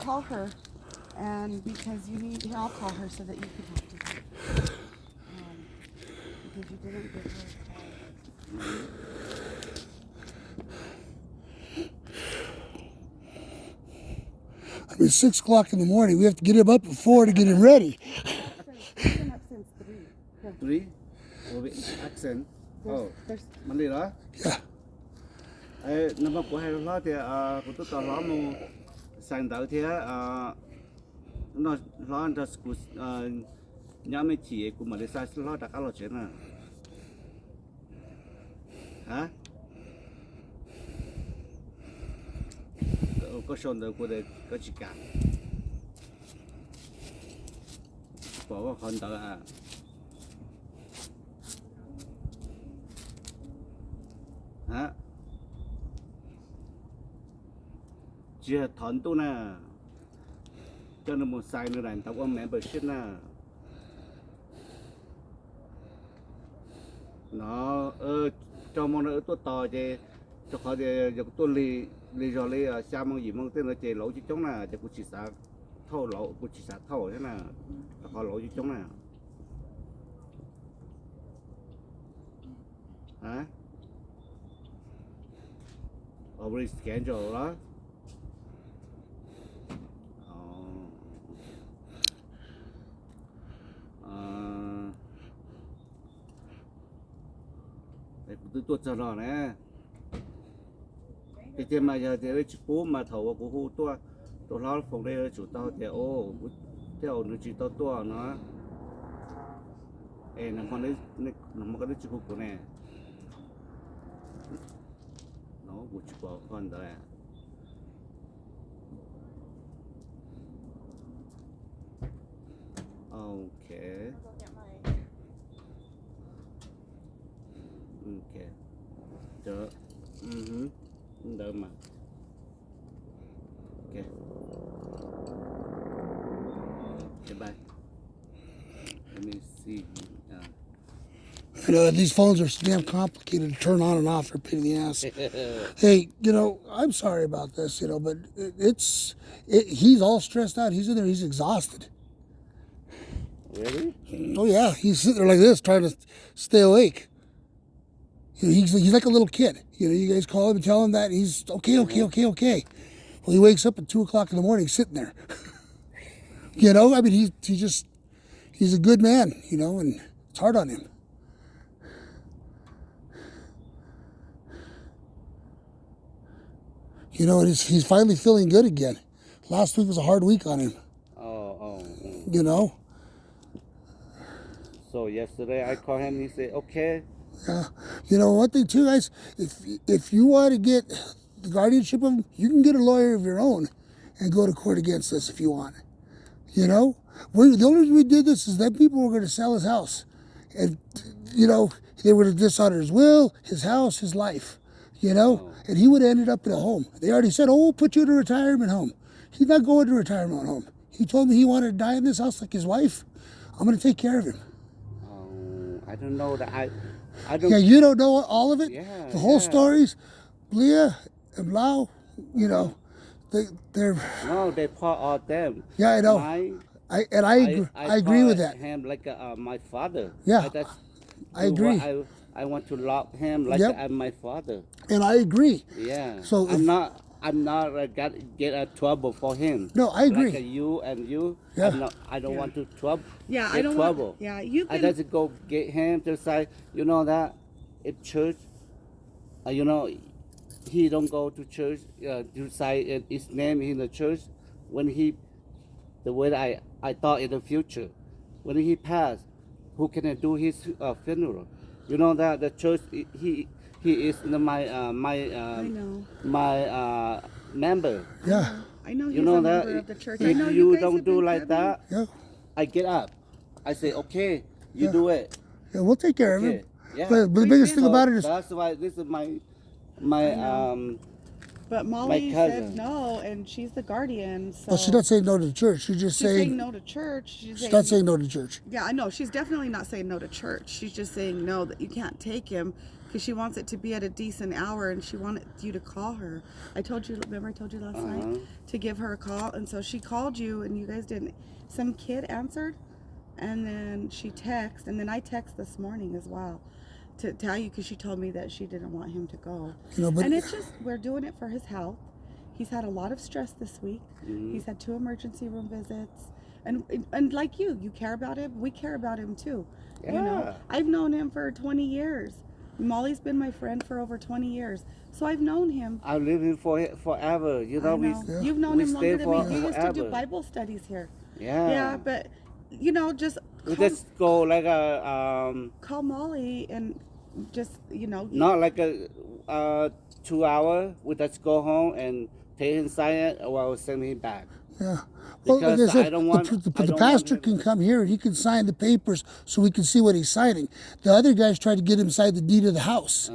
call her, and because you need, here, I'll call her so that you can talk to her. Because you didn't give her a call. I mean, 6 o'clock in the morning. We have to get him up at 4 to get him ready. He's been up since 3. 3 with accent. Oh, There's MangLee đó. Yeah. Nó mà của hai lo thì của tôi tao lo mu sang đầu thì nó lo cho school nhà mấy chị của mà đi sai lo đặt alo chuyện à. Hả? Có son đầu của đây có chỉ cả. Bỏ vào con đầu à. Hả? Chỉ thằng tôi nè, cho nên một sai nữa này tao có membership nè, nó cho mong nó tôi to chứ, cho họ thì giờ tôi lì rồi sao mong gì mong tên là chơi lỗ chứ chống nè, cho cô chỉ sợ thâu lỗ, cô chỉ sợ thâu thế nè, họ lỗ chứ chống nè, hả? Over schedule đó. Tôi cho nó nè. Cái chuyện mà giờ thì chỉ bố mà thầu của khu tôi lo phòng đây chủ tao thì theo nó chỉ tao nó. Nó còn đấy nó có đấy chỉ của nè. Nó của chỉ có con đó. Okay. Okay. Được. Được mà. Okay. Okay, bye. Let me see. You know, these phones are damn complicated to turn on and off. They're a pain in the ass. Hey, you know, I'm sorry about this, you know, but he's all stressed out. He's in there. He's exhausted. Really? Oh, yeah. He's sitting there like this trying to stay awake. You know, he's like a little kid. You know, you guys call him and tell him that he's okay. Well, he wakes up at 2 o'clock in the morning sitting there. You know, I mean, he's a good man, you know, and it's hard on him. You know, he's finally feeling good again. Last week was a hard week on him. You know? So yesterday I called him and he said, okay. Yeah. You know, one thing too, guys, if you want to get the guardianship of him, you can get a lawyer of your own and go to court against us if you want. You know? The only reason we did this is that people were going to sell his house. And, you know, they were going to dishonor his will, his house, his life. You know? And he would have ended up in a home. They already said, oh, we'll put you in a retirement home. He's not going to a retirement home. He told me he wanted to die in this house like his wife. I'm going to take care of him. I don't know that I don't. Yeah, you don't know all of it? Yeah. The whole stories, Leah and Blau, you know, they're... No, they part of them. Yeah, I know. I agree with that. Him like my father. Yeah, I agree. I want to love him like I'm my father. And I agree. Yeah. So I'm not get trouble for him. No, I agree. Like you and you. Yeah. I don't want to trouble. Yeah, I don't trouble. want. Yeah, you I can. just go get him to say, you know that at church, you know, he don't go to church to say his name in the church when the way I thought in the future, when he passed, who can do his funeral? You know that the church he is my I know. my member. Yeah. I know he's You know a that member of the church. if I know you guys don't have do been like friendly. that, Yeah. I get up. I say, okay, you Yeah. do it. Yeah, we'll take care of Okay. him. Yeah. But the biggest thing So about it is... that's why this is my But Molly cousin. said no, and she's the guardian. So Well, she's not saying no to the church. She's just she's saying saying... no to church. She's not saying no to church. Yeah, I know. She's definitely not saying no to church. She's just saying no, that you can't take him because she wants it to be at a decent hour, and she wanted you to call her. Remember I told you last night to give her a call, and so she called you, and you guys didn't. Some kid answered, and then she texted, and then I text this morning as well to tell you, because she told me that she didn't want him to go. But and it's just, we're doing it for his health. He's had a lot of stress this week. He's had 2 emergency room visits. And like you care about him. We care about him too. Yeah. You know, I've known him for 20 years. Molly's been my friend for over 20 years. So I've known him. I've lived him forever. You know, You've known him longer than me. We used to do forever. Bible studies here. Yeah. Yeah, but you know, just we just go like call Molly and just, you know. not like a 2 hour. We just go home and take him inside or send him back. Yeah. Well, like I Because said, I don't want. the pastor can come here and he can sign the papers so we can see what he's signing. The other guys try to get him inside the deed of the house.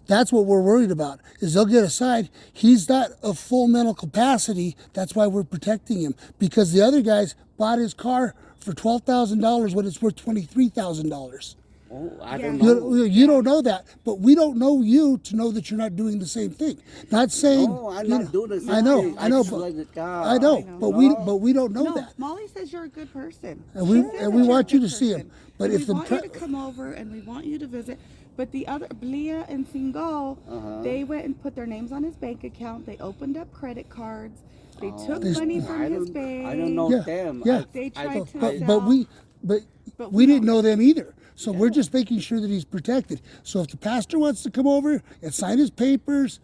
That's what we're worried about, is they'll get aside. He's not of full mental capacity. That's why we're protecting him, because the other guys bought his car for $12,000 when it's worth $23,000. Oh, I don't know. You don't know that, but we don't know you to know that you're not doing the same thing. Not saying. No, I'm not doing the same I know, thing. I know, swear to God. I know, but we don't know No, that. Molly says you're a good person. And She we says and that we you're want a you good to see him. person. But And if we the want you to come over and we want you to visit. But the other, Blia and Singo, they went and put their names on his bank account. They opened up credit cards. They took money from his bank. I don't know them. Yeah. They tried to but sell. we didn't know them either. So we're just making sure that he's protected. So if the pastor wants to come over and sign his papers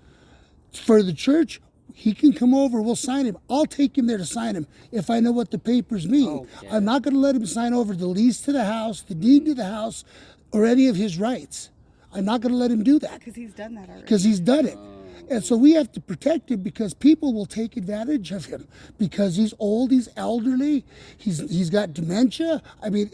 for the church, he can come over. We'll sign him. I'll take him there to sign him if I know what the papers mean. Okay. I'm not going to let him sign over the lease to the house, the deed to the house, or any of his rights. I'm not going to let him do that. Because he's done that already. Because he's done it. And so we have to protect him, because people will take advantage of him because he's old, he's elderly, he's got dementia. I mean,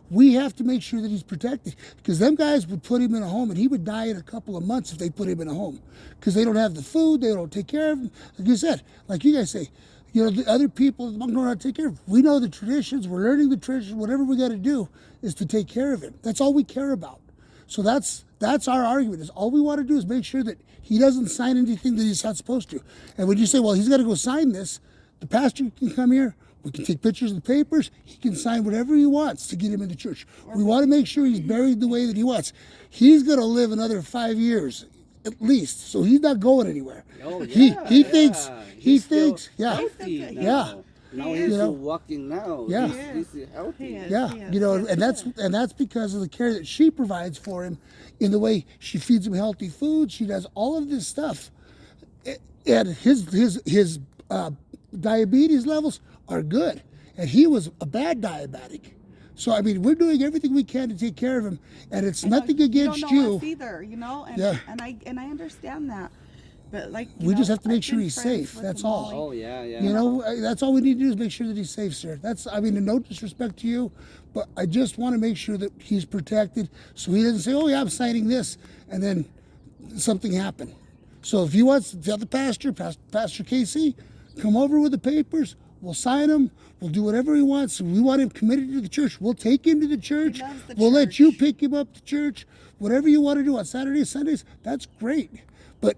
we have to make sure that he's protected, because them guys would put him in a home and he would die in a couple of months if they put him in a home, because they don't have the food, they don't take care of him. Like you said, like you guys say, you know, the other people don't know how to take care of him. We know the traditions, we're learning the traditions. Whatever we got to do is to take care of him. That's all we care about. So that's our argument, is all we want to do is make sure that he doesn't sign anything that he's not supposed to. And when you say, well, he's got to go sign this, the pastor can come here, we can take pictures of the papers, he can sign whatever he wants to get him into church. We want to make sure he's buried the way that he wants. He's going to live another 5 years at least, so he's not going anywhere. Oh, he yeah, thinks, yeah. he He's thinks, still yeah. healthy now. Yeah. Now He he's is. walking now. Yeah. He's healthy. He is. Yeah, Yes, you know, yes, and that's because of the care that she provides for him, in the way she feeds him healthy food. She does all of this stuff, and his diabetes levels are good, and he was a bad diabetic. So I mean, we're doing everything we can to take care of him, and it's nothing against you. Don't know you. us either, you know, and Yeah. and I understand that, but like We just have to make I've sure been he's friends safe. with That's all. Molly. Oh yeah, yeah. You know, that's all we need to do is make sure that he's safe, sir. I mean, no disrespect to you, but I just want to make sure that he's protected, so he doesn't say, oh yeah, I'm signing this, and then something happened. So if he wants to tell the pastor, Pastor Casey, come over with the papers, we'll sign them, we'll do whatever he wants. We want him committed to the church. We'll take him to the church. loves the We'll let you church. pick him up to church. Whatever you want to do on Saturdays, Sundays, that's great. But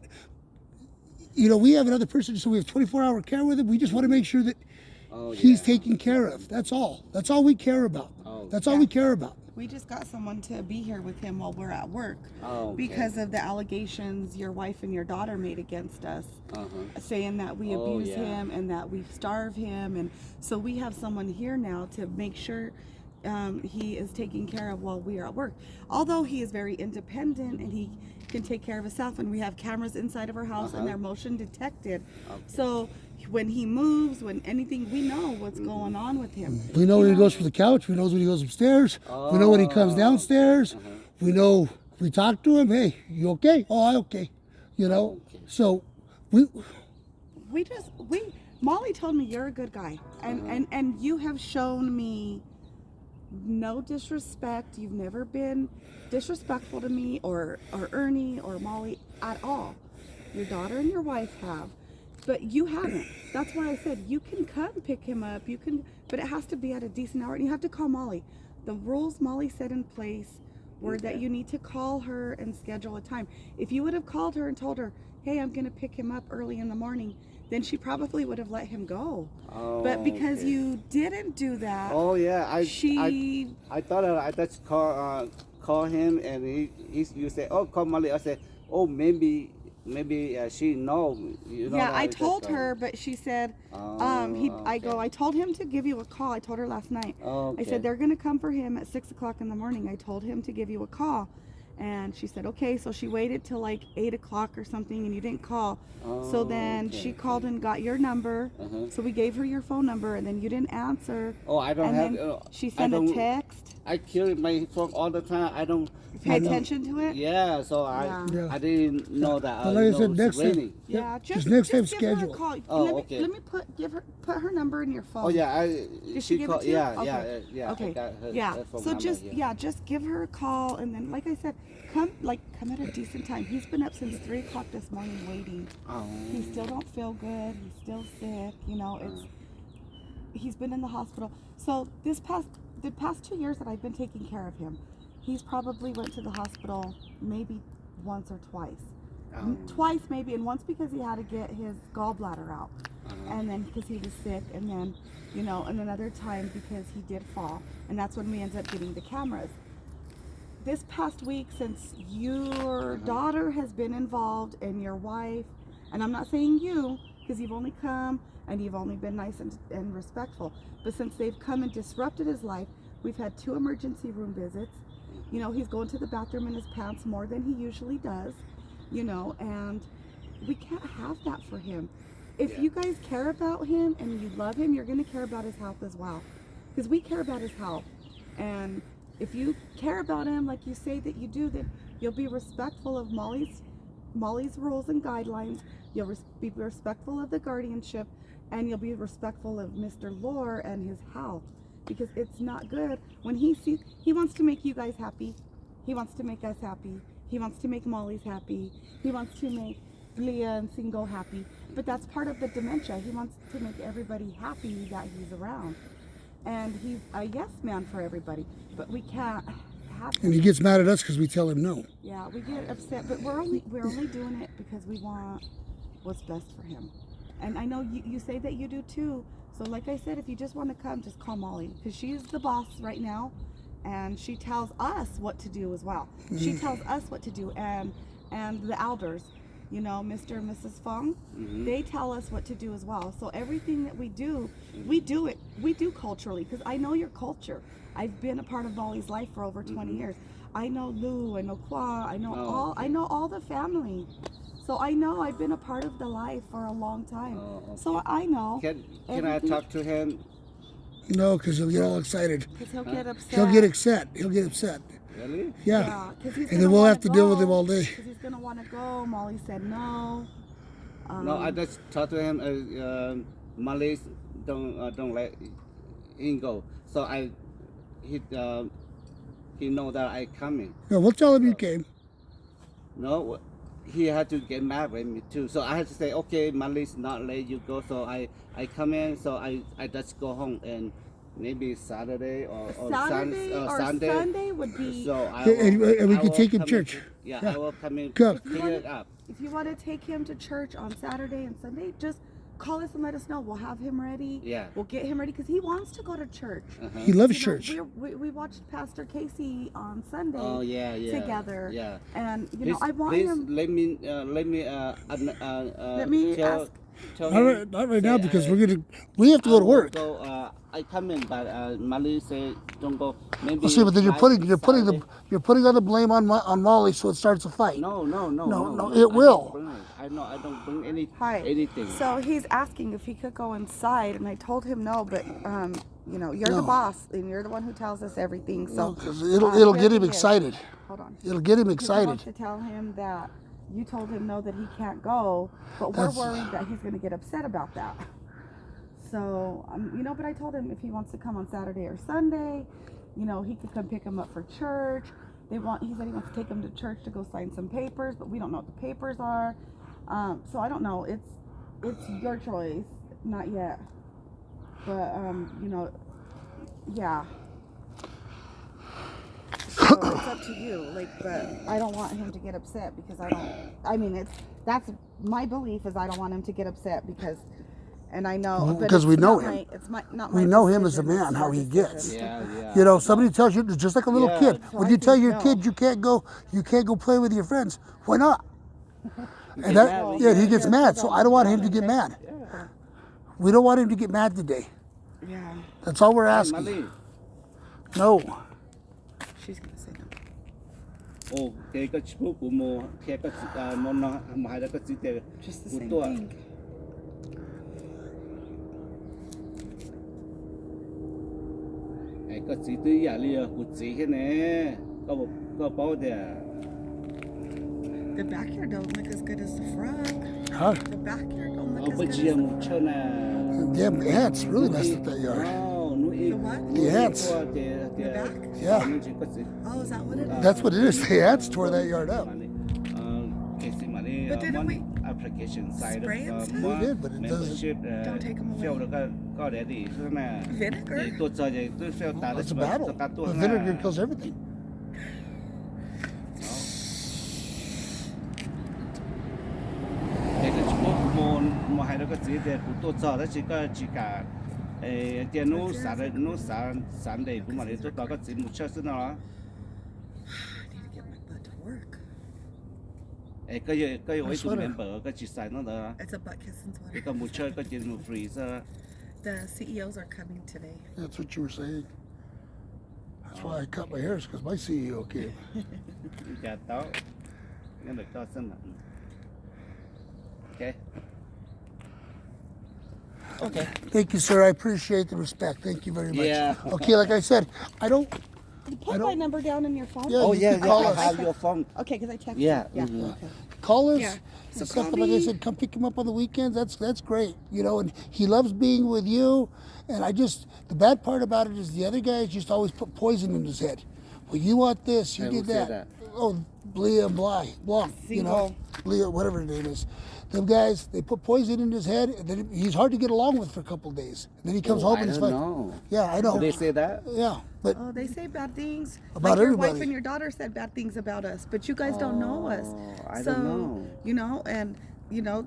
you know, we have another person, so we have 24-hour care with him. We just want to make sure that he's taken care of. That's all. That's all we care about. That's all we care about. We just got someone to be here with him while we're at work Oh, okay. because of the allegations your wife and your daughter made against us, saying that we abuse him and that we starve him. And so we have someone here now to make sure he is taken care of while we are at work. Although he is very independent and he can take care of himself, and we have cameras inside of our house and they're motion detected. So when he moves, when anything, we know what's going on with him. We know when he goes from the couch. We know when he goes upstairs. We know when he comes downstairs. We know, we talk to him. Hey, you okay? Oh, I'm okay. You know, so Molly told me you're a good guy, and you have shown me no disrespect. You've never been disrespectful to me or Ernie or Molly at all. Your daughter and your wife have, but you haven't. That's why I said you can come pick him up. You can, but it has to be at a decent hour, and you have to call Molly. The rules Molly set in place word that Okay. you need to call her and schedule a time. If you would have called her and told her, hey, I'm going to pick him up early in the morning, then she probably would have let him go. Oh, But because okay. you didn't do that, Oh yeah, she I thought I just call him and you say, oh, call MangLee. I said, oh, maybe she know, you know yeah, that I just, told her, but she said, okay. I told him to give you a call. I told her last night. Okay. I said, they're going to come for him at 6 o'clock in the morning. I told him to give you a call. And she said, okay. So she waited till like 8 o'clock or something and you didn't call. So then okay, she called and got your number. Uh-huh. So we gave her your phone number and then you didn't answer. Oh, I don't and have. then she I sent a don't. text. I carry my phone all the time. I don't. Pay I don't- attention to it. Yeah, so Yeah. I didn't know that. But like I you know, said, it's next time- raining. Yeah, Just next time give her a schedule. call. Oh, let me, okay. Let me put her number in your phone. Oh yeah, Did she give it called. to you? Yeah, Okay. yeah. Okay. I got her, Yeah. her phone So number, just yeah. just give her a call and then, like I said, come at a decent time. He's been up since 3 o'clock this morning waiting. Oh. He still don't feel good. He's still sick. You know, he's been in the hospital. So the past 2 years that I've been taking care of him, he's probably went to the hospital maybe once or twice. Twice maybe, and once because he had to get his gallbladder out, and then because he was sick, and then and another time because he did fall, and that's when we ended up getting the cameras. This past week, since your daughter has been involved and your wife, and I'm not saying you because you've only come and you've only been nice and respectful, but since they've come and disrupted his life, we've had 2 emergency room visits. He's going to the bathroom in his pants more than he usually does, and we can't have that for him. If you guys care about him and you love him, you're going to care about his health as well, because we care about his health. And if you care about him like you say that you do, then you'll be respectful of Molly's rules and guidelines. You'll be respectful of the guardianship, and you'll be respectful of Mr. Lore and his health, because it's not good when he wants to make you guys happy. He wants to make us happy. He wants to make Molly's happy. He wants to make Leah and Singo happy. But that's part of the dementia. He wants to make everybody happy that he's around. And he's a yes man for everybody. But we can't have him. And he gets mad at us because we tell him no. Yeah, we get upset, but we're only doing it because we want what's best for him. And I know you say that you do too. So like I said, if you just want to come, just call Molly, because she's the boss right now, and she tells us what to do as well. She tells us what to do, and the elders, Mr. and Mrs. Fong, they tell us what to do as well. So everything that we do culturally, because I know your culture. I've been a part of Molly's life for over 20 years. I know Lou, I know Kwa, I know I know all the family. So I know I've been a part of the life for a long time. So I know. Can I talk to him? No, because he'll get all excited. Because he'll get upset. He'll get upset. Really? Yeah. And then we'll have to deal with him all day. Because he's going to want to go. Molly said no. No, I just talked to him. MangLee don't let him go. So he know that I coming. No, we'll tell him you came. No, he had to get mad with me too. So I had to say, okay, MangLee's not let you go. So I come in. So I just go home, and maybe Saturday or Sunday would be. So and we I can will take him come church. I will come in. Go. Clear it up. If you want to take him to church on Saturday and Sunday, just call us and let us know. We'll have him ready. Yeah. We'll get him ready because he wants to go to church. He loves church. We watched Pastor Casey on Sunday. Oh yeah. Together. Yeah. And Please, I want please him. let me ask. tell Not right now, say because we have to go to work. I come in, but MangLee say don't go. Maybe. Well, see, but then you're putting Saturday. all the blame on Molly, so it starts a fight. No, it will. I don't bring Hi. anything. So he's asking if he could go inside, and I told him no, but you're the boss, and you're the one who tells us everything. So 'Cause it'll get him he is. excited. Hold on. It'll get him I excited. want to tell him that you told him no, that he can't go, but we're That's- worried that he's going to get upset about that. So, but I told him if he wants to come on Saturday or Sunday, he could come pick him up for church. He said he wants to take him to church to go sign some papers, but we don't know what the papers are. So I don't know. It's your choice, not yet. But yeah. it's up to you. Like, but I don't want him to get upset because that's my belief is I don't want him to get upset because, and I know because we know him. It's not my We know him as a decision, man, it's how your he decision. gets. Yeah. You know, somebody tells you, just like a little Yeah. kid, So when I you tell think your no. kid you can't go play with your friends, why not? And get that, mad when yeah, you- he gets Yeah, mad. so So don't I don't want do him to that, get okay? mad. Yeah. We don't want him to get mad today. Yeah, That's all we're Hey, asking. MangLee. No. she's gonna say no. Ồ, cái chú của mùa khi cái món nó mà hay là cái gì thì Just the của same tôi thing. cái gì tôi giả li của gì thế này có bao giờ The backyard don't look as good as the front. Huh? The backyard don't look ở as bên good chia as một chân nè Damn, the ants really messed up that yard. The what? The ants. The back? Yeah. Oh, is that what it is? That's what it is. The ants tore that yard up. But didn't we application side spray and stuff? We did, but it doesn't- membership Don't take 'em away. phiếu được có để đi thế nè Vinegar? để tôi cho vậy tôi phiếu ta It's a battle. The vinegar kills everything. cái một hai cái gì để của tôi cho đó chỉ cả tiền nó sản để của mà để tôi có cái gì một chút nữa I need to get my butt to work. cái ấy tụi member cái chỉ xài nó đó It's a butt kissing cái sweater. một chút cái gì một freezer The CEOs are coming today. That's what you were saying. That's why I cut my hair, because my CEO came. chả tao nhưng mà cho xem mặt okay okay Thank you, sir. I appreciate the respect. Thank you very much. Yeah. Okay, like I said, I don't. Put my number down in your phone. Yeah, oh you yeah can call I us. have your phone Okay, because I texted. Yeah, Yeah. mhm. Okay. Call us. Yeah. So and stuff, call but like I me. said, come pick him up on the weekends. That's great. You know, and he loves being with you. And the bad part about it is the other guys just always put poison in his head. Well, you want this, you Hey, did who said that. Oh, Blia and Blanc, you know, Blia, whatever his name is. Them guys, they put poison in his head, and then he's hard to get along with for a couple of days. And then he comes home I and he's don't fine. know. Yeah, I know. Did they say that Yeah, but Oh, they say bad things About like your wife everybody. and your daughter said bad things about us, but you guys don't know us. I So, don't know. you know, and you know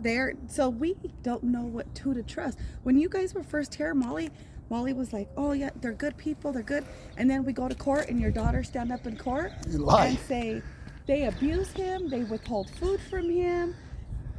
so we don't know who to trust. When you guys were first here, Molly was like, "Oh yeah, they're good people, they're good." And then we go to court, and your daughter stand up in court You lie. and say they abuse him, they withhold food from him,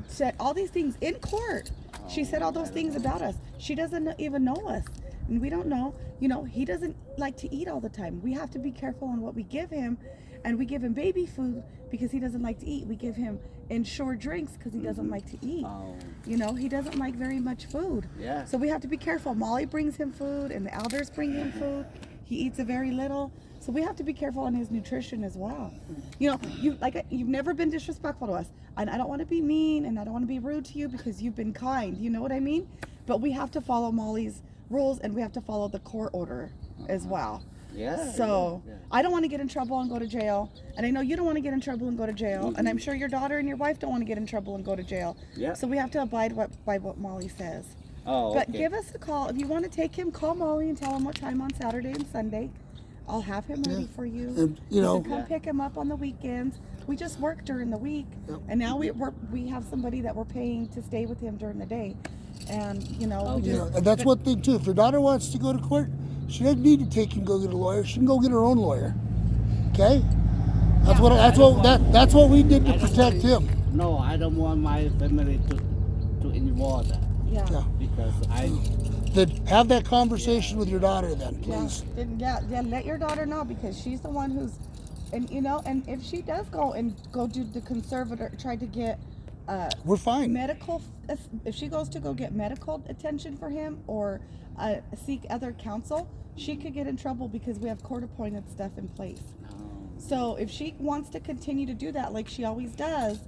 said all these things in court. She said all those things about us. She doesn't even know us, and we don't know. You know, he doesn't like to eat all the time. We have to be careful on what we give him, and we give him baby food because he doesn't like to eat. We give him insured drinks because he doesn't like to eat. Oh. You know, he doesn't like very much food. Yeah. So we have to be careful. Molly brings him food, and the elders bring him food. He eats a very little. So we have to be careful on his nutrition as well. You know, you've never been disrespectful to us, and I don't want to be mean, and I don't want to be rude to you because you've been kind. You know what I mean? But we have to follow Molly's rules, and we have to follow the court order as well. Yeah. So yeah. I don't want to get in trouble and go to jail, and I know you don't want to get in trouble and go to jail, and I'm sure your daughter and your wife don't want to get in trouble and go to jail. Yeah. So we have to abide by what Molly says. Oh, But okay. give us a call if you want to take him. Call Molly and tell him what time on Saturday and Sunday. I'll have him ready for you. And, you know- can come pick him up on the weekends. We just work during the week, and now we have somebody that we're paying to stay with him during the day, and you know we you just know, and that's one thing too. If your daughter wants to go to court, she doesn't need to take him go get a lawyer. She can go get her own lawyer. Okay? That's what we did to protect him. No, I don't want my family to involve that yeah. Yeah. because I Then have that conversation with your daughter then, Yeah, please. let your daughter know because she's the one who's, and you know, and if she does go do the conservator, try to get We're fine. medical, if she goes to go get medical attention for him or seek other counsel, she could get in trouble because we have court appointed stuff in place. So if she wants to continue to do that like she always does,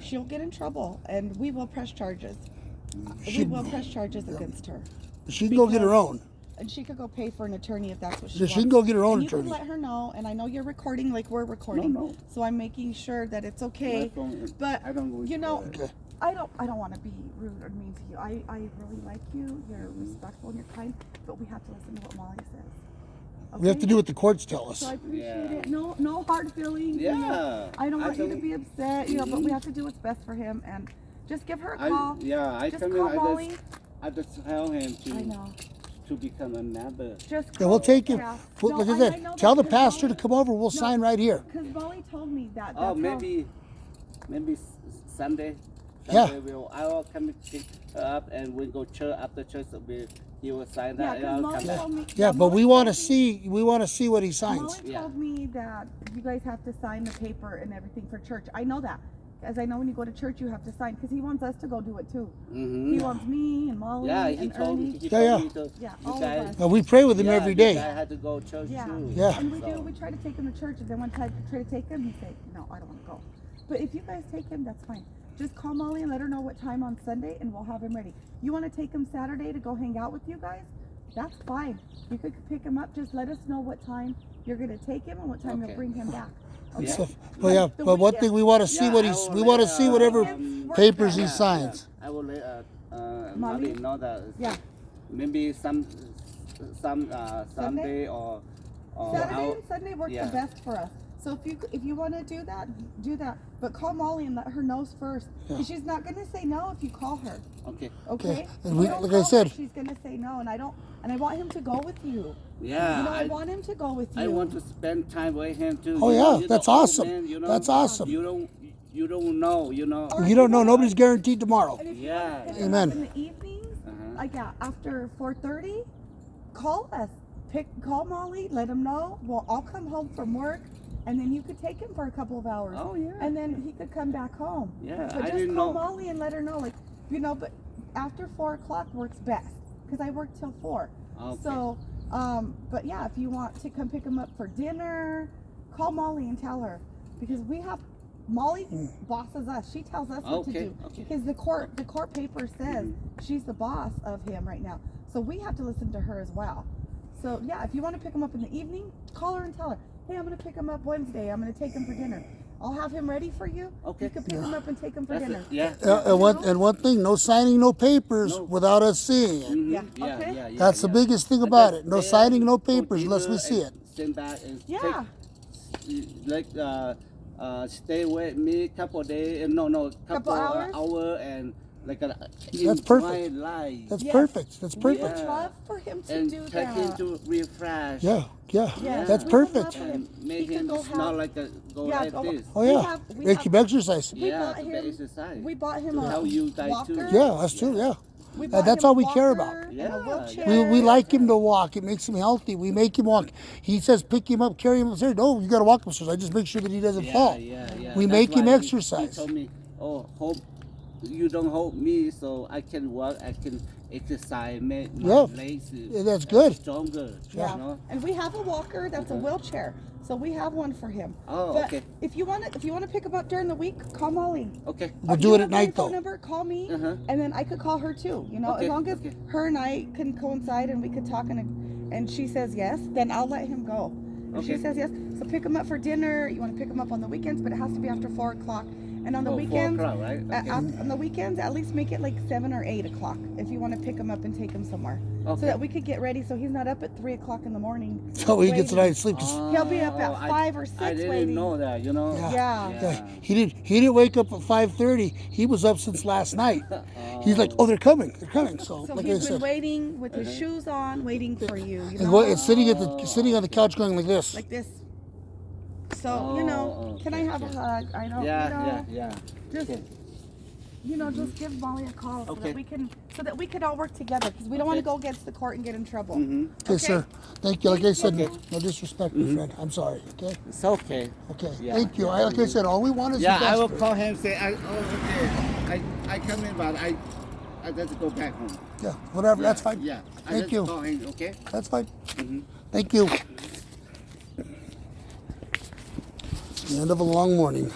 she'll get in trouble and we will press charges. We will press charges against her. She can go get her own. And she could go pay for an attorney if that's what she Yeah, wants. she can go get her own And you attorney. can let her know, and I know you're recording like we're recording, No. so I'm making sure that it's okay. My phone- But I don't go you know, Okay. I don't want to be rude or mean to you. I really like you. You're respectful and you're kind, but we have to listen to what Molly says. We have to do what the courts tell us. So I appreciate Yeah. it. No hard feelings. you know. Yeah. I don't want you to Actually- be upset, but we have to do what's best for him, and just give her a call. I Just come call in. Molly. I just tell him I know. to become a member. Just Yeah, we'll take him. Yeah. Like I I said, know tell that the 'cause pastor to Molly- come over. We'll sign right here. Because Molly told me that. Oh, that's how- maybe Sunday. Yeah. I will come pick her up and we go church after church. He will sign Yeah, that. and because I'll Molly come back. told me. Yeah, but Molly we want to told me- see. We want to see what he signs. Molly Yeah. told me that you guys have to sign the paper and everything for church. I know that. As I know when you go to church, you have to sign because he wants us to go do it too. Mm-hmm. He wants me and Molly Yeah, and he told Ernie. me. He Yeah, told me to, Yeah, you all of guys. us. Now, we pray with him Yeah, every you day. guys had to go to church Yeah. too. Yeah. And we So- do. We try to take him to church, and then one time we try to take him, he said, "No, I don't want to go." But if you guys take him, that's fine. Just call Molly and let her know what time on Sunday, and we'll have him ready. You want to take him Saturday to go hang out with you guys? That's fine. You could pick him up. Just let us know what time you're gonna take him and what time Okay. you'll bring him back. And Okay? stuff. But yeah, The but one weekend. thing we want to see Yeah, what I he's. will We want to let, see whatever Weekends work papers he better. signs. I will let Molly? Molly know that. Yeah. Maybe some Sunday or Saturday I'll- and Sunday work yeah. the best for us. So if you want to do that, do that. But call Molly and let her know first, because she's not gonna say no if you call her. Okay. Okay. And If we- you don't like I call her, said- she's gonna say no, and I don't. And I want him to go with you. Yeah. I want him to go with you. I want to spend time with him too. Oh, You yeah, know, you're that's the old awesome. man, you know. That's awesome. You don't know. Or You don't know. Nobody's guaranteed tomorrow. And if you Yeah. want to pick him Amen. up in the evenings, Uh-huh. like after 4:30, call us. Call Molly. Let him know. Well, I'll come home from work, and then you could take him for a couple of hours. Oh, yeah. And then he could come back home. Yeah, But I just didn't call know. Molly and let her know, But after 4 o'clock works best because I work till 4. Okay. So, but yeah, if you want to come pick him up for dinner, call Molly and tell her, because we have Molly bosses us. She tells us what to Okay, do okay. because the court paper says she's the boss of him right now. So we have to listen to her as well. So yeah, if you want to pick him up in the evening, call her and tell her, hey, I'm going to pick him up Wednesday. I'm going to take him for dinner. I'll have him ready for you. Okay. You can pick him up and take him for That's dinner. it. Yeah. And one thing, no signing, no papers No. without us seeing it. Mhm. Yeah, Yeah, okay. yeah, yeah, That's the yeah. biggest thing And about just it. No stay signing, no for papers unless we dinner see and it. Stand back and Yeah. stay with me a couple of days. Couple hours? hour and That's perfect. My life. That's Yes. perfect. That's We perfect. would love for him to and do take him that. to refresh. Yeah. Yes, That's we would love perfect. for him. And make He can him go not have- like Yeah, go- this. Oh We yeah. have- we Make have- him exercise. We Yeah, bought to be him. exercise. We bought him To a help you guys walker. too. Yeah, us too. Yeah. We bought That's him all a we care walker about. and a Yeah, wheelchair. We like him to walk. It makes him healthy. We make him walk. He says pick him up, carry him upstairs. No, you got to walk upstairs. I just make sure that he doesn't fall. Yeah. We That's make him why exercise. He told me, hope you don't hold me so I can walk, I can exercise, make my Yeah. legs Yeah, that's good. stronger. Yeah. You know? And we have a walker that's a wheelchair. So we have one for him. Oh, But okay. if you want to pick him up during the week, call Molly. Okay. We'll If do you it have at my night phone though. number, call me, Uh-huh. and then I could call her too. Okay, As long as okay. her and I can coincide and we could talk, and she says yes, then I'll let him go. If she Okay. says yes, so pick him up for dinner. You want to pick him up on the weekends, but it has to be after 4 o'clock. And on the 4 weekends, o'clock, right? Okay. on the weekends, at least make it like 7 or 8 o'clock if you want to pick him up and take him somewhere, so Okay. that we could get ready. So he's not up at 3 o'clock in the morning. So he gets a waiting. night's sleep. He'll be up at I- 5 or 6 I didn't waiting. know that, you know? Yeah. Yeah. Yeah, he didn't wake up at 5:30. He was up since last night. He's like, oh, they're coming. So So like I he's been said, waiting with his shoes on, waiting for you. You and know? it's sitting on the couch going like this. Like this. So, can I have a hug? I don't, Yeah. just, Okay. just give Molly a call so Okay. that we can all work together, because we don't want to go against the court and get in trouble. Mm-hmm. Okay, sir. Thank you. Like I said, you. no disrespect, my friend. I'm sorry. Okay. It's okay. Okay. Yeah, Thank you. yeah. Like I said, all we want is Yeah, the I best will for you. call him and say, okay. I come in, but I just go back home. Yeah, whatever. That's fine. Yeah. I Thank just you. Call him, okay? That's fine. Mhm. Thank you. The end of a long morning.